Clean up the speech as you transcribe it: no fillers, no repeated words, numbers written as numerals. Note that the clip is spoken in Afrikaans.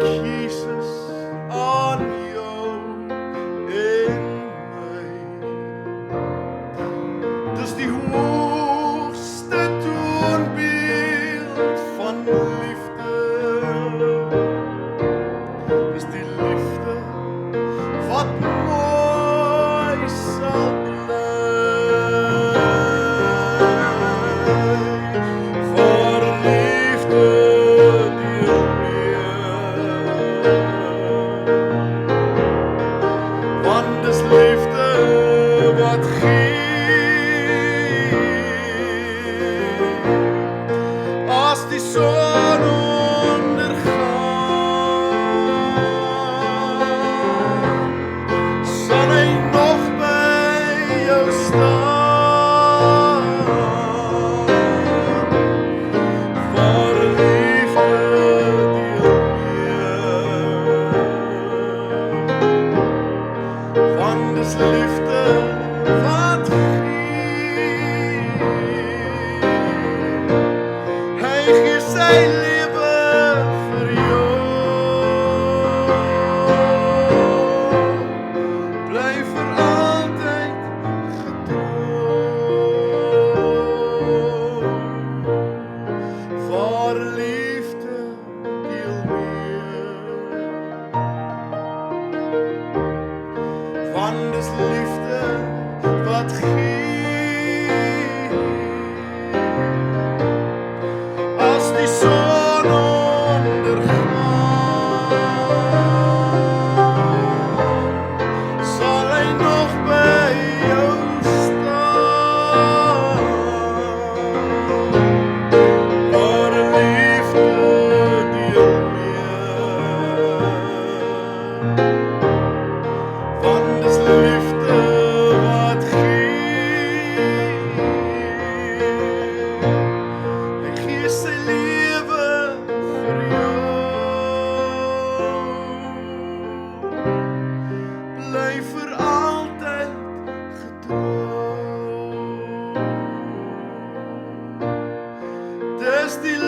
Jesus aan jou en my. Dis die hoogste toonbeeld van liefde. Dis die liefde wat mooi sal bly. Voor liefde deel meer. Want dis liefde wat gee. As die son ondergaan, sal hy nog by jou staan. Voor liefde deel meer. Want dis liefde wat gee. Hy gee sy lewe vir jou. Bly vir altyd getrou. Voor liefde deel meer. Want dis liefde wat gee. As die son ondergaan, sal hy nog by jou staan. Voor liefde deel meer. Want dis liefde wat gee. Hy gee sy lewe vir jou. Bly vir altyd getrou. Dis die